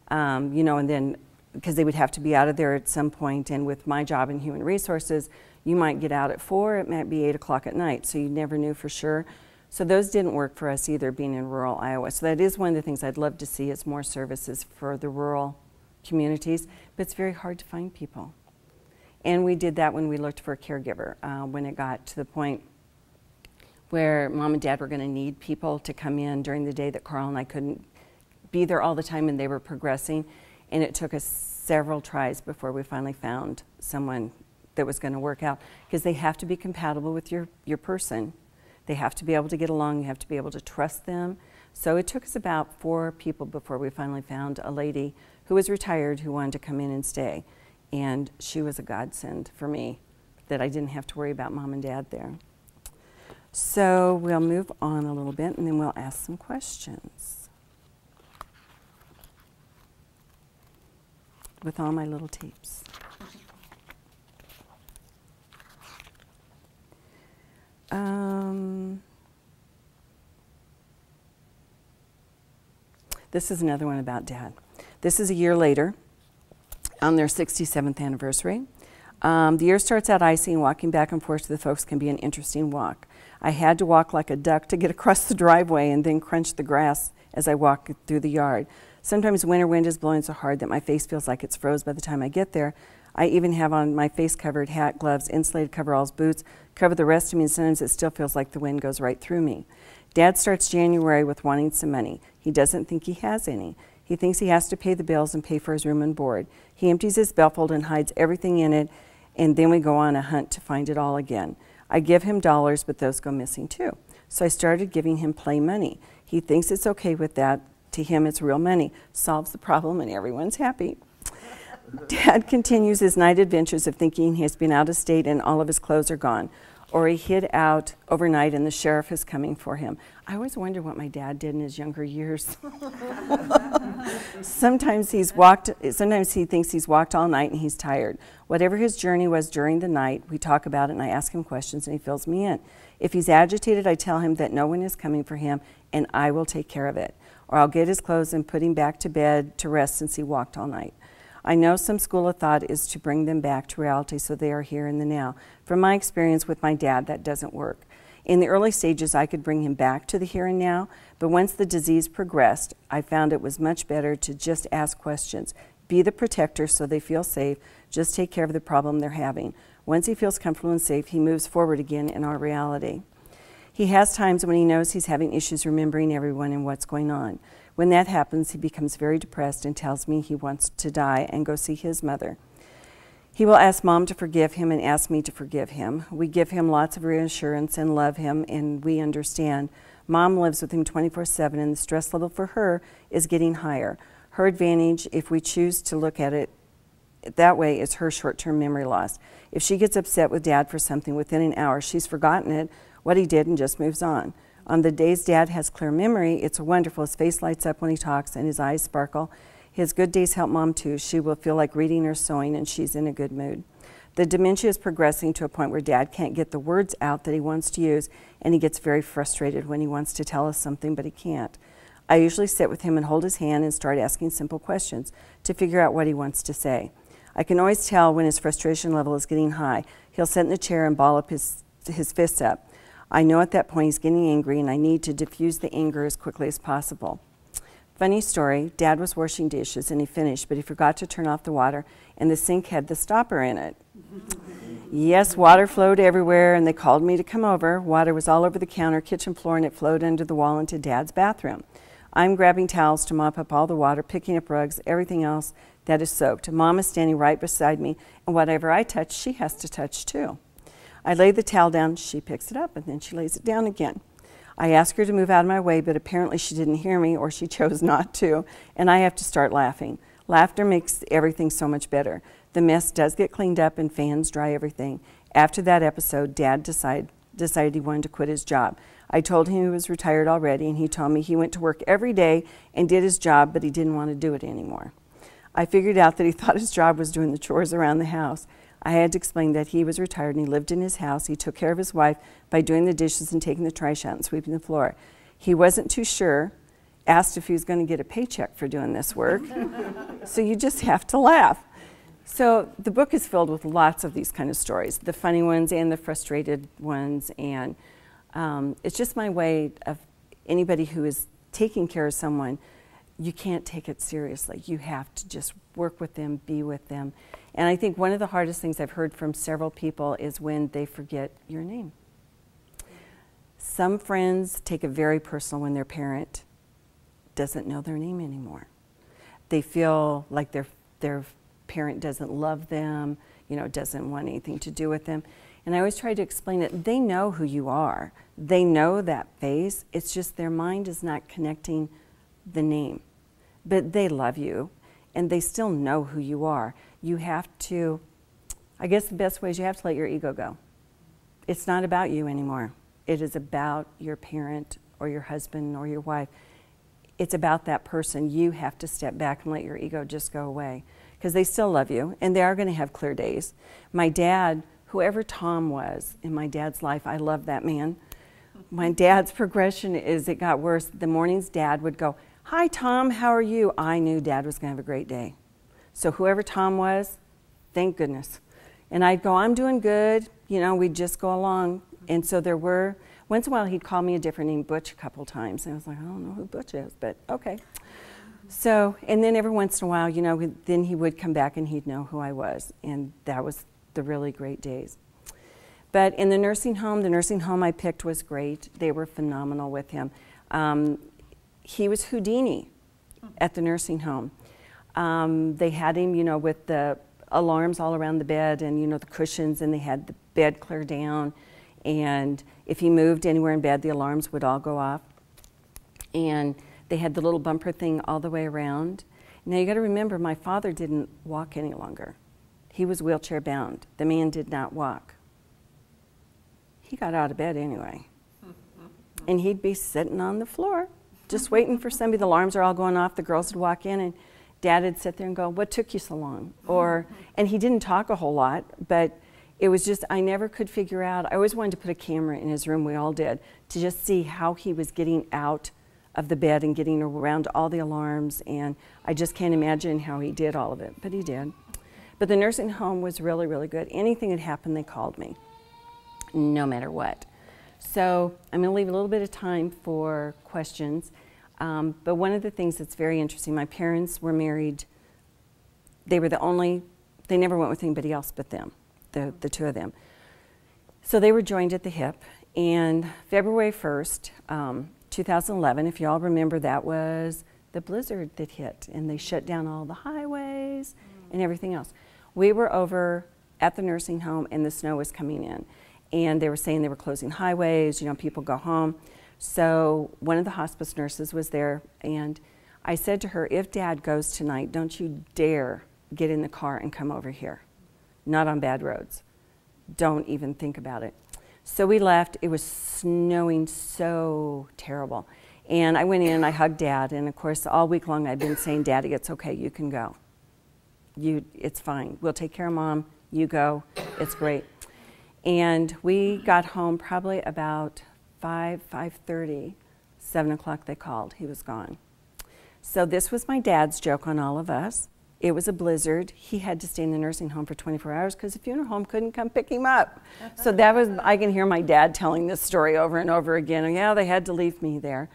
B: You know, and then, because they would have to be out of there at some point, and with my job in human resources, you might get out at 4, it might be 8 o'clock at night, so you never knew for sure. So those didn't work for us either, being in rural Iowa. So that is one of the things I'd love to see, is more services for the rural communities, but it's very hard to find people. And we did that when we looked for a caregiver, when it got to the point where Mom and Dad were going to need people to come in during the day that Carl and I couldn't be there all the time, and they were progressing. And it took us several tries before we finally found someone that was going to work out, because they have to be compatible with your person. They have to be able to get along. You have to be able to trust them. So it took us about 4 people before we finally found a lady who was retired who wanted to come in and stay. And she was a godsend for me, that I didn't have to worry about Mom and Dad there. So we'll move on a little bit, and then we'll ask some questions with all my little tapes. This is another one about Dad. This is a year later, on their 67th anniversary. The year starts out icy, and walking back and forth to the folks can be an interesting walk. I had to walk like a duck to get across the driveway, and then crunch the grass as I walk through the yard. Sometimes winter wind is blowing so hard that my face feels like it's froze by the time I get there. I even have on my face-covered hat, gloves, insulated coveralls, boots, cover the rest of me, and sometimes it still feels like the wind goes right through me. Dad starts January with wanting some money. He doesn't think he has any. He thinks he has to pay the bills and pay for his room and board. He empties his billfold and hides everything in it, and then we go on a hunt to find it all again. I give him dollars, but those go missing too. So I started giving him play money. He thinks it's okay with that. To him, it's real money. Solves the problem, and everyone's happy. Dad continues his night adventures of thinking he has been out of state and all of his clothes are gone, or he hid out overnight and the sheriff is coming for him. I always wonder what my dad did in his younger years. Sometimes he thinks he's walked all night and he's tired. Whatever his journey was during the night, we talk about it and I ask him questions and he fills me in. If he's agitated, I tell him that no one is coming for him and I will take care of it. Or I'll get his clothes and put him back to bed to rest since he walked all night. I know some school of thought is to bring them back to reality so they are here in the now. From my experience with my dad, that doesn't work. In the early stages, I could bring him back to the here and now, but once the disease progressed, I found it was much better to just ask questions. Be the protector so they feel safe. Just take care of the problem they're having. Once he feels comfortable and safe, he moves forward again in our reality. He has times when he knows he's having issues remembering everyone and what's going on. When that happens, he becomes very depressed and tells me he wants to die and go see his mother. He will ask Mom to forgive him and ask me to forgive him. We give him lots of reassurance and love him, and we understand. Mom lives with him 24/7, and the stress level for her is getting higher. Her advantage, if we choose to look at it that way, is her short-term memory loss. If she gets upset with Dad for something within an hour, she's forgotten it, what he did, and just moves on. On the days Dad has clear memory, it's wonderful. His face lights up when he talks and his eyes sparkle. His good days help Mom too. She will feel like reading or sewing, and she's in a good mood. The dementia is progressing to a point where Dad can't get the words out that he wants to use, and he gets very frustrated when he wants to tell us something, but he can't. I usually sit with him and hold his hand and start asking simple questions to figure out what he wants to say. I can always tell when his frustration level is getting high. He'll sit in the chair and ball up his fists up. I know at that point he's getting angry, and I need to diffuse the anger as quickly as possible. Funny story, Dad was washing dishes and he finished, but he forgot to turn off the water, and the sink had the stopper in it. Yes, water flowed everywhere, and they called me to come over. Water was all over the counter, kitchen floor, and it flowed under the wall into Dad's bathroom. I'm grabbing towels to mop up all the water, picking up rugs, everything else that is soaked. Mom is standing right beside me, and whatever I touch, she has to touch too. I lay the towel down, she picks it up, and then she lays it down again. I ask her to move out of my way, but apparently she didn't hear me, or she chose not to, and I have to start laughing. Laughter makes everything so much better. The mess does get cleaned up and fans dry everything. After that episode, Dad decided he wanted to quit his job. I told him he was retired already, and he told me he went to work every day and did his job, but he didn't want to do it anymore. I figured out that he thought his job was doing the chores around the house. I had to explain that he was retired and he lived in his house. He took care of his wife by doing the dishes and taking the trash out and sweeping the floor. He wasn't too sure, asked if he was going to get a paycheck for doing this work. So you just have to laugh. So the book is filled with lots of these kind of stories, the funny ones and the frustrated ones, and it's just my way of anybody who is taking care of someone, you can't take it seriously. You have to just work with them, be with them. And I think one of the hardest things I've heard from several people is when they forget your name. Some friends take it very personal when their parent doesn't know their name anymore. They feel like their parent doesn't love them, doesn't want anything to do with them. And I always try to explain it. They know who you are. They know that face. It's just their mind is not connecting the name. But they love you, and they still know who you are. You have to, I guess the best way is you have to let your ego go. It's not about you anymore. It is about your parent or your husband or your wife. It's about that person. You have to step back and let your ego just go away, because they still love you, and they are going to have clear days. My dad, whoever Tom was in my dad's life, I love that man. My dad's progression is it got worse. The mornings Dad would go, "Hi Tom, how are you?" I knew Dad was going to have a great day. So whoever Tom was, thank goodness. And I'd go, "I'm doing good." We'd just go along. And so there were, once in a while he'd call me a different name, Butch, a couple times. And I was like, I don't know who Butch is, but okay. So, and then every once in a while, then he would come back and he'd know who I was. And that was the really great days. But in the nursing home I picked was great. They were phenomenal with him. He was Houdini at the nursing home. They had him, with the alarms all around the bed and, the cushions, and they had the bed clear down. And if he moved anywhere in bed, the alarms would all go off. And they had the little bumper thing all the way around. Now you got to remember, my father didn't walk any longer. He was wheelchair bound. The man did not walk. He got out of bed anyway. And he'd be sitting on the floor, just waiting for somebody. The alarms are all going off. The girls would walk in, and Dad would sit there and go, "What took you so long?" And he didn't talk a whole lot, but it was just, I never could figure out. I always wanted to put a camera in his room, we all did, to just see how he was getting out of the bed and getting around all the alarms, and I just can't imagine how he did all of it, but he did. But the nursing home was really, really good. Anything that happened, they called me, no matter what. So I'm going to leave a little bit of time for questions, but one of the things that's very interesting, my parents were married. They were they never went with anybody else but them, the two of them. So they were joined at the hip, and February 1st, 2011, if you all remember, that was the blizzard that hit, and they shut down all the highways and everything else. We were over at the nursing home, and the snow was coming in, and they were saying they were closing highways, people go home. So one of the hospice nurses was there, and I said to her, "If Dad goes tonight, don't you dare get in the car and come over here. Not on bad roads. Don't even think about it." So we left. It was snowing so terrible. And I went in and I hugged Dad, and of course all week long I'd been saying, Daddy, it's okay, you can go. It's fine. We'll take care of Mom. You go. It's great. And we got home probably about 5:30, 7 o'clock they called. He was gone. So this was my dad's joke on all of us. It was a blizzard. He had to stay in the nursing home for 24 hours because the funeral home couldn't come pick him up. So that was, I can hear my dad telling this story over and over again. Oh, yeah, they had to leave me there.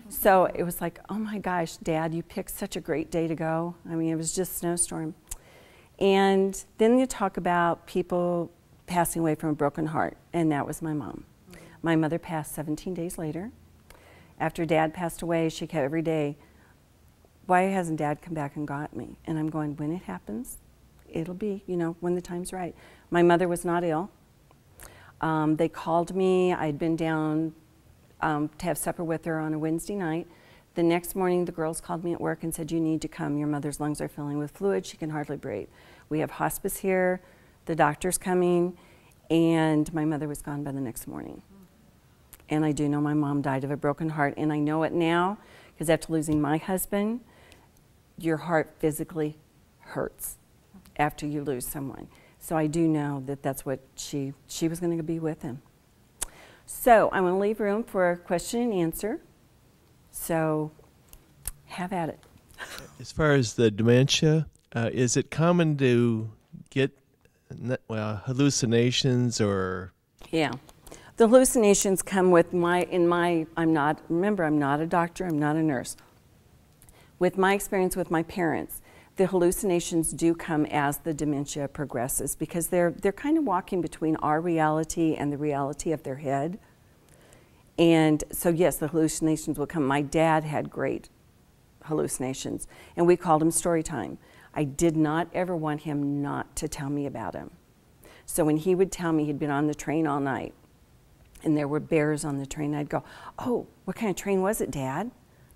B: So it was like, oh my gosh, Dad, you picked such a great day to go. I mean, it was just a snowstorm. And then you talk about people passing away from a broken heart, and that was my mom. My mother passed 17 days later. After Dad passed away, she kept every day, why hasn't Dad come back and got me? And I'm going, when it happens, it'll be, you know, when the time's right. My mother was not ill. They called me. I'd been down to have supper with her on a Wednesday night. The next morning, the girls called me at work and said, you need to come. Your mother's lungs are filling with fluid. She can hardly breathe. We have hospice here. The doctor's coming. And my mother was gone by the next morning. And I do know my mom died of a broken heart. And I know it now because after losing my husband, your heart physically hurts after you lose someone. So I do know that that's what she was going to be with him. So I want to leave room for a question and answer. So have at it.
C: As far as the dementia, is it common to get hallucinations or?
B: Yeah. The hallucinations come with I'm not a doctor, I'm not a nurse. With my experience with my parents, the hallucinations do come as the dementia progresses because they're kind of walking between our reality and the reality of their head. And so yes, the hallucinations will come. My dad had great hallucinations, and we called them story time. I did not ever want him not to tell me about him. So when he would tell me he'd been on the train all night, and there were bears on the train, I'd go, oh, what kind of train was it, Dad?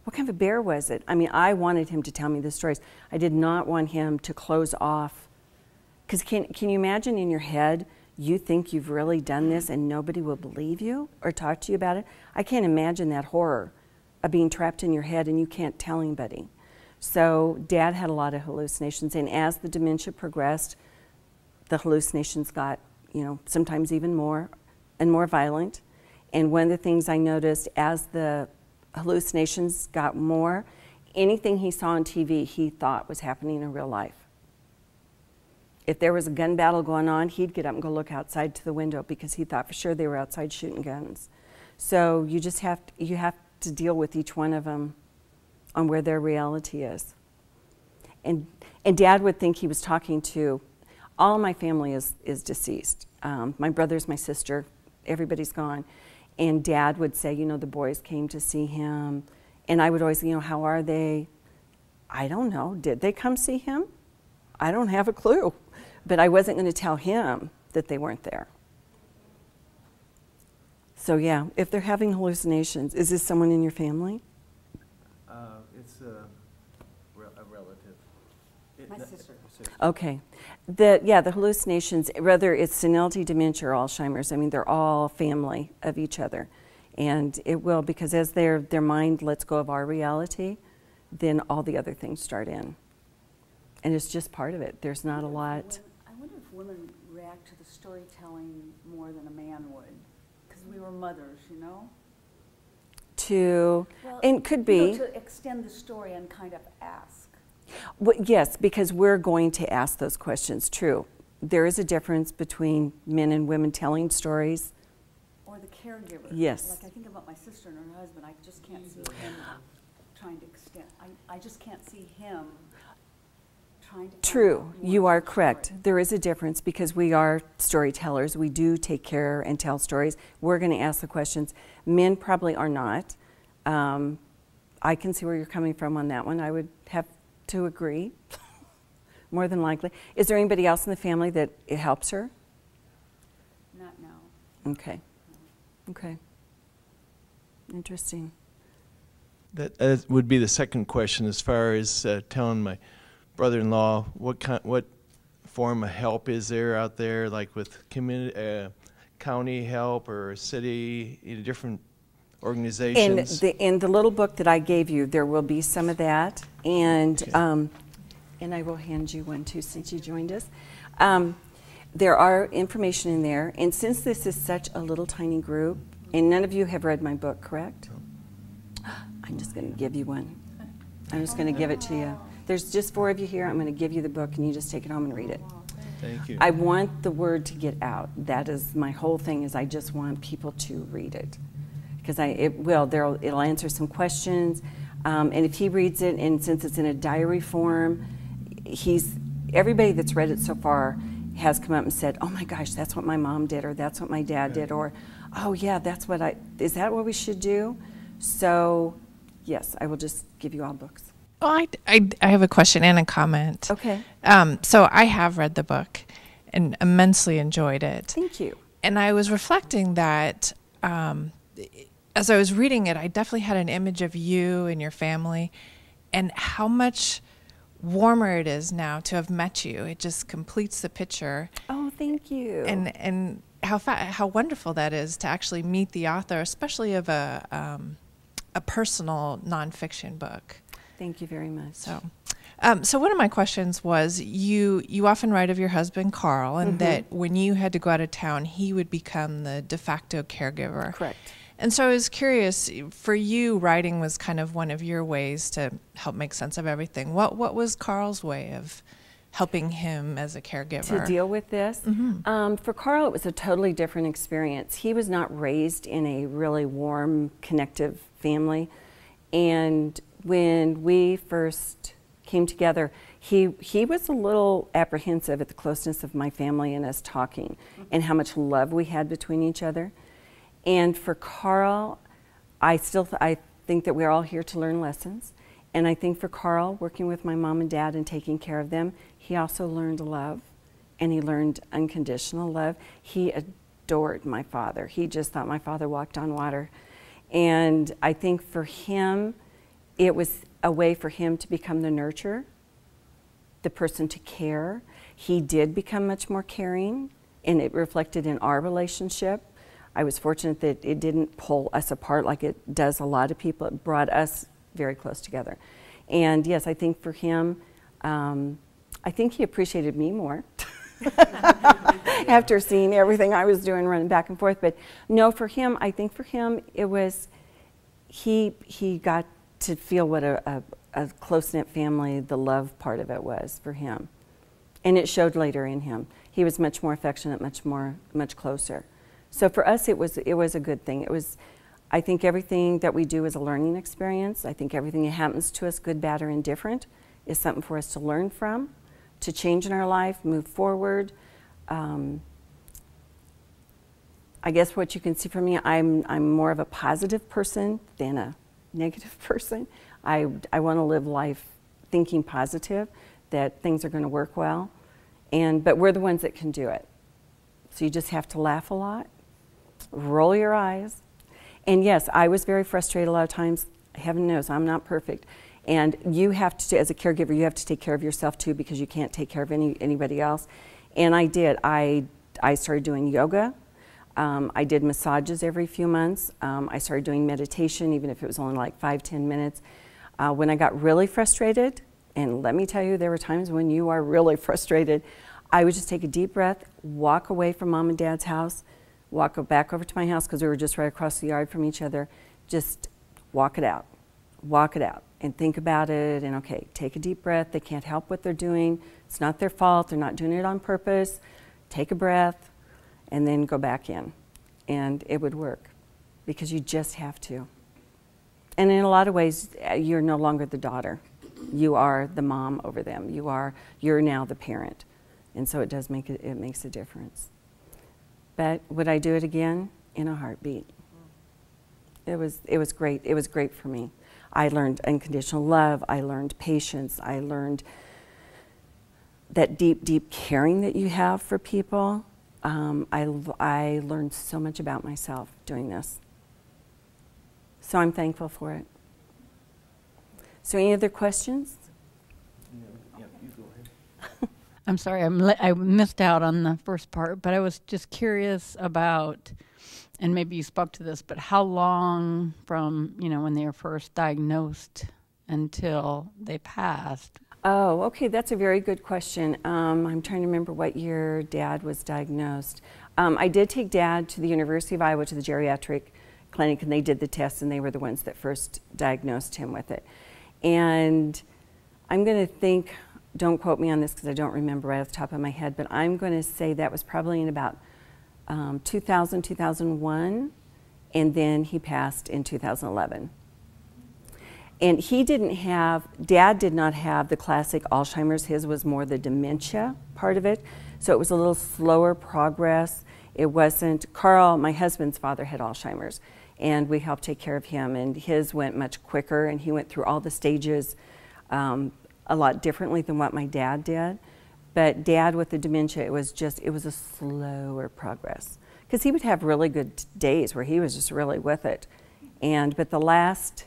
B: What kind of a bear was it? I mean, I wanted him to tell me the stories. I did not want him to close off. Because can you imagine in your head, you think you've really done this and nobody will believe you or talk to you about it? I can't imagine that horror of being trapped in your head and you can't tell anybody. So Dad had a lot of hallucinations, and as the dementia progressed, the hallucinations got, you know, sometimes even more and more violent. And one of the things I noticed as the hallucinations got more, anything he saw on TV he thought was happening in real life. If there was a gun battle going on, he'd get up and go look outside to the window because he thought for sure they were outside shooting guns. So you just have to deal with each one of them on where their reality is. And Dad would think he was talking to, all my family is deceased. My brothers, my sister, everybody's gone. And Dad would say, you know, the boys came to see him. And I would always, you know, how are they? I don't know. Did they come see him? I don't have a clue. But I wasn't going to tell him that they weren't there. So yeah, if they're having hallucinations, is this someone in your family?
C: It's a relative.
D: My sister.
B: Okay. The hallucinations, whether it's senility, dementia, or Alzheimer's, I mean, they're all family of each other. And it will, because as their mind lets go of our reality, then all the other things start in. And it's just part of it. There's not a lot.
D: I wonder if women react to the storytelling more than a man would. Because we were mothers, you know?
B: And could be.
D: You know, to extend the story and kind of ask.
B: Well, yes, because we're going to ask those questions, true. There is a difference between men and women telling stories.
D: Or the caregiver.
B: Yes.
D: Like I think about my sister and her husband, I just can't see him trying to extend. I just can't see him trying to.
B: True, you are correct. There is a difference because we are storytellers. We do take care and tell stories. We're going to ask the questions. Men probably are not. I can see where you're coming from on that one. I would have to agree, more than likely. Is there anybody else in the family that it helps her?
D: Not now.
B: Okay. No. Okay. Interesting.
C: That would be the second question as far as telling my brother-in-law what form of help is there out there, like with community, county help or city, different organizations?
B: In the little book that I gave you, there will be some of that, and
C: Okay.
B: and I will hand you one too since you joined us. There are information in there, and since this is such a little tiny group, and none of you have read my book, correct? I'm just going to give you one. I'm just going to give it to you. There's just 4 of you here. I'm going to give you the book, and you just take it home and read it.
C: Thank you.
B: I want the word to get out. That is my whole thing. Is I just want people to read it, because it'll answer some questions, and if he reads it, and since it's in a diary form, everybody that's read it so far has come up and said, "Oh my gosh, that's what my mom did," or "That's what my dad did," or "Oh yeah, is that what we should do?" So, yes, I will just give you all books.
A: Well, I have a question and a comment.
B: Okay.
A: So I have read the book and immensely enjoyed it.
B: Thank you.
A: And I was reflecting that as I was reading it, I definitely had an image of you and your family and how much warmer it is now to have met you. It just completes the picture.
B: Oh, thank you.
A: And how wonderful that is to actually meet the author, especially of a personal nonfiction book.
B: Thank you very much.
A: So one of my questions was, you often write of your husband, Carl, and that when you had to go out of town, he would become the de facto caregiver.
B: Correct.
A: And so I was curious, for you, writing was kind of one of your ways to help make sense of everything. What was Carl's way of helping him as a caregiver?
B: To deal with this? For Carl, it was a totally different experience. He was not raised in a really warm, connective family. And when we first came together, he was a little apprehensive at the closeness of my family and us talking and how much love we had between each other. And for Carl, I think that we're all here to learn lessons. And I think for Carl, working with my mom and dad and taking care of them, he also learned love, and he learned unconditional love. He adored my father. He just thought my father walked on water. And I think for him, it was a way for him to become the nurturer, the person to care. He did become much more caring, and it reflected in our relationship. I was fortunate that it didn't pull us apart like it does a lot of people. It brought us very close together. And yes, I think for him, I think he appreciated me more after seeing everything I was doing running back and forth. But no, for him, I think for him, it was, he got to feel what a close-knit family, the love part of it was for him. And it showed later in him. He was much more affectionate, much closer. So for us, it was a good thing. I think everything that we do is a learning experience. I think everything that happens to us, good, bad, or indifferent, is something for us to learn from, to change in our life, move forward. I guess what you can see from me, I'm more of a positive person than a negative person. I want to live life thinking positive, that things are going to work well, but we're the ones that can do it. So you just have to laugh a lot, roll your eyes. And yes, I was very frustrated a lot of times. Heaven knows I'm not perfect. And you have to, as a caregiver, you have to take care of yourself too, because you can't take care of anybody else. And I did. I started doing yoga. I did massages every few months. I started doing meditation, even if it was only like 5-10 minutes. When I got really frustrated, and let me tell you, there were times when you are really frustrated, I would just take a deep breath, walk away from mom and dad's house, walk back over to my house, because we were just right across the yard from each other. Just walk it out, and think about it, and okay, take a deep breath. They can't help what they're doing. It's not their fault. They're not doing it on purpose. Take a breath, and then go back in. And it would work, because you just have to. And in a lot of ways, you're no longer the daughter. You are the mom over them. You're now the parent. And so it makes a difference. But would I do it again? In a heartbeat. It was great. It was great for me. I learned unconditional love. I learned patience. I learned that deep, deep caring that you have for people. I learned so much about myself doing this. So I'm thankful for it. So any other questions?
C: Yeah, you go ahead.
E: I'm sorry, I missed out on the first part, but I was just curious about and maybe you spoke to this, but how long from, when they were first diagnosed until they passed?
B: Oh, okay, that's a very good question. I'm trying to remember what year Dad was diagnosed. I did take Dad to the University of Iowa to the geriatric clinic, and they did the tests, and they were the ones that first diagnosed him with it. And I'm going to think, don't quote me on this because I don't remember right off the top of my head, but I'm going to say that was probably in about 2000, 2001, and then he passed in 2011. And he didn't have, Dad did not have the classic Alzheimer's. His was more the dementia part of it. So it was a little slower progress. It wasn't, Carl, my husband's father, had Alzheimer's, and we helped take care of him, and his went much quicker, and he went through all the stages a lot differently than what my dad did. But Dad with the dementia, it was a slower progress. Because he would have really good days where he was just really with it. But the last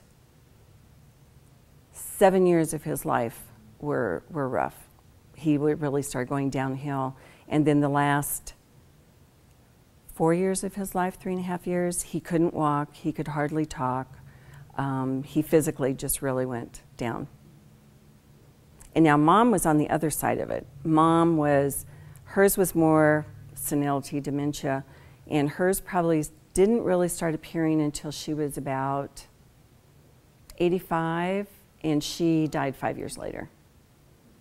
B: 7 years of his life were rough. He would really start going downhill. And then the last 4 years of his life, 3.5 years, he couldn't walk, he could hardly talk. He physically just really went down. And now Mom was on the other side of it. Hers was more senility, dementia, and hers probably didn't really start appearing until she was about 85, and she died 5 years later.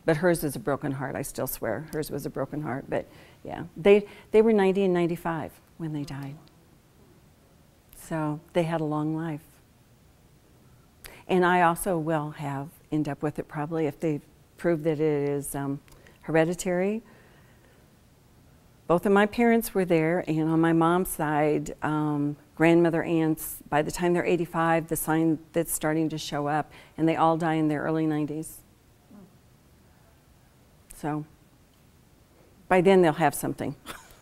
B: But hers was a broken heart, I still swear. Hers was a broken heart, but yeah. They were 90 and 95 when they died. So they had a long life. And I also will end up with it probably if they prove that it is hereditary. Both of my parents were there, and on my mom's side, grandmother, aunts, by the time they're 85, the sign that's starting to show up, and they all die in their early 90s. So by then they'll have something.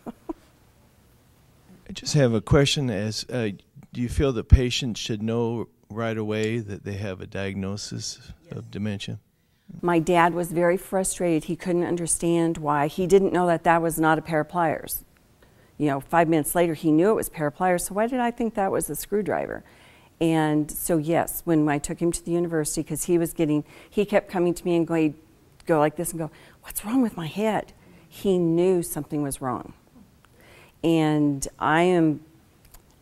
C: I just have a question do you feel the patient should know right away that they have a diagnosis of dementia?
B: My dad was very frustrated. He couldn't understand why. He didn't know that was not a pair of pliers. 5 minutes later, he knew it was a pair of pliers, so why did I think that was a screwdriver? And so yes, when I took him to the university, because he kept coming to me and go like this and go, "What's wrong with my head?" He knew something was wrong. And I am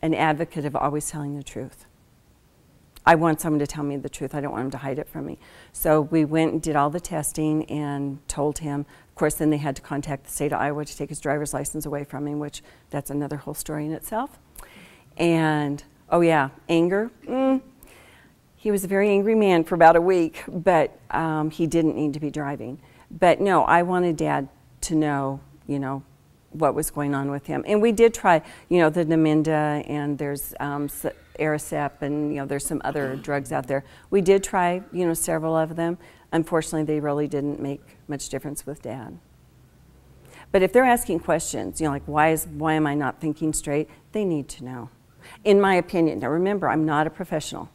B: an advocate of always telling the truth. I want someone to tell me the truth. I don't want them to hide it from me. So we went and did all the testing and told him. Of course, then they had to contact the state of Iowa to take his driver's license away from him, which that's another whole story in itself. And, oh yeah, anger. He was a very angry man for about a week, but he didn't need to be driving. But no, I wanted Dad to know, what was going on with him. And we did try, the Namenda, and there's Aricept, and there's some other drugs out there. We did try, several of them. Unfortunately, they really didn't make much difference with Dad. But if they're asking questions, like why am I not thinking straight, they need to know, in my opinion. Now remember, I'm not a professional.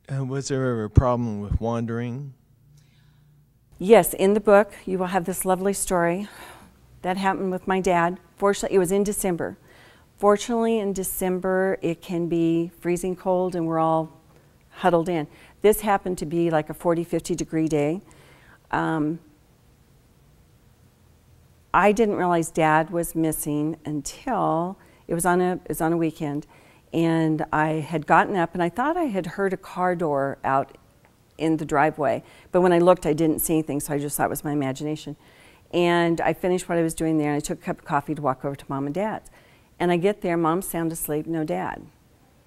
C: Was there ever a problem with wandering?
B: Yes, in the book, you will have this lovely story that happened with my dad. Fortunately, it was in December. Fortunately, in December, it can be freezing cold and we're all huddled in. This happened to be like a 40, 50 degree day. I didn't realize Dad was missing until it was on a weekend, and I had gotten up and I thought I had heard a car door out in the driveway, but when I looked, I didn't see anything, so I just thought it was my imagination. And I finished what I was doing there, and I took a cup of coffee to walk over to Mom and Dad's. And I get there, Mom's sound asleep, no Dad.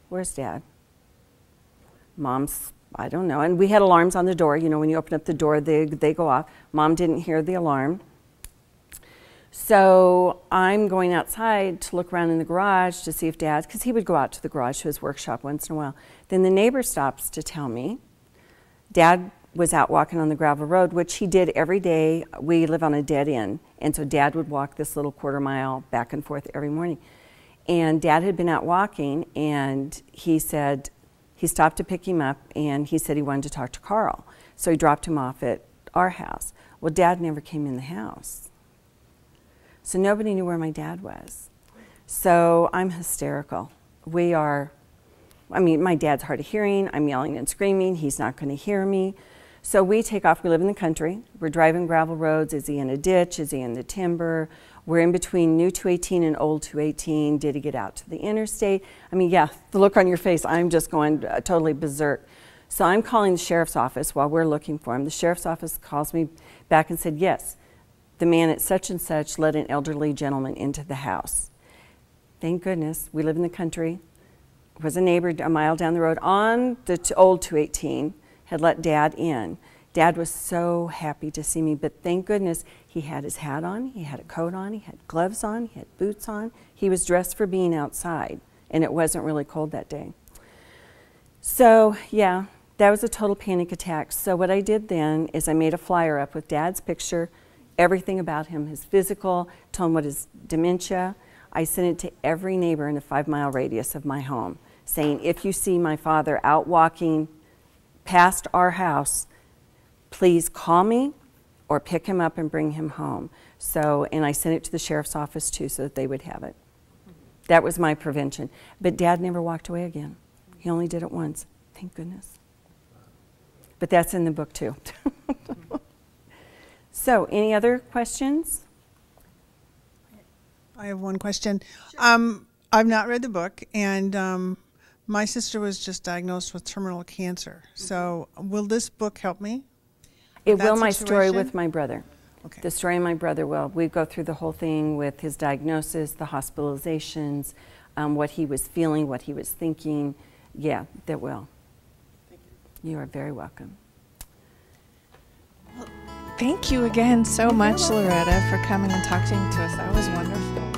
B: Where's Dad? Mom's, I don't know. And we had alarms on the door. When you open up the door, they go off. Mom didn't hear the alarm. So I'm going outside to look around in the garage to see if Dad's, because he would go out to the garage to his workshop once in a while. Then the neighbor stops to tell me Dad was out walking on the gravel road, which he did every day. We live on a dead end, and so Dad would walk this little quarter mile back and forth every morning. And Dad had been out walking, and he said, he stopped to pick him up, and he said he wanted to talk to Carl. So he dropped him off at our house. Well, Dad never came in the house. So nobody knew where my dad was. So I'm hysterical. We are, I mean, my dad's hard of hearing. I'm yelling and screaming. He's not going to hear me. So we take off. We live in the country. We're driving gravel roads. Is he in a ditch? Is he in the timber? We're in between new 218 and old 218. Did he get out to the interstate? I mean, yeah, the look on your face, I'm just going totally berserk. So I'm calling the sheriff's office while we're looking for him. The sheriff's office calls me back and said, yes, the man at such and such let an elderly gentleman into the house. Thank goodness, we live in the country. Was a neighbor a mile down the road on the old 218, had let Dad in. Dad was so happy to see me, but thank goodness he had his hat on, he had a coat on, he had gloves on, he had boots on. He was dressed for being outside, and it wasn't really cold that day. So, yeah, that was a total panic attack. So what I did then is I made a flyer up with Dad's picture, everything about him, his physical, told him what his dementia. I sent it to every neighbor in a 5-mile radius of my home, saying, if you see my father out walking past our house, please call me or pick him up and bring him home. So, and I sent it to the sheriff's office too so that they would have it. That was my prevention. But Dad never walked away again. He only did it once. Thank goodness. But that's in the book too. So, any other questions?
F: I have one question. Sure. I've not read the book, and my sister was just diagnosed with terminal cancer. So will this book help me?
B: It will. My story with my brother.
F: Okay.
B: The story of my brother will. We go through the whole thing with his diagnosis, the hospitalizations, what he was feeling, what he was thinking. Yeah, that will. Thank you. You are very welcome.
A: Thank you again so much, Loretta, for coming and talking to us. That was wonderful.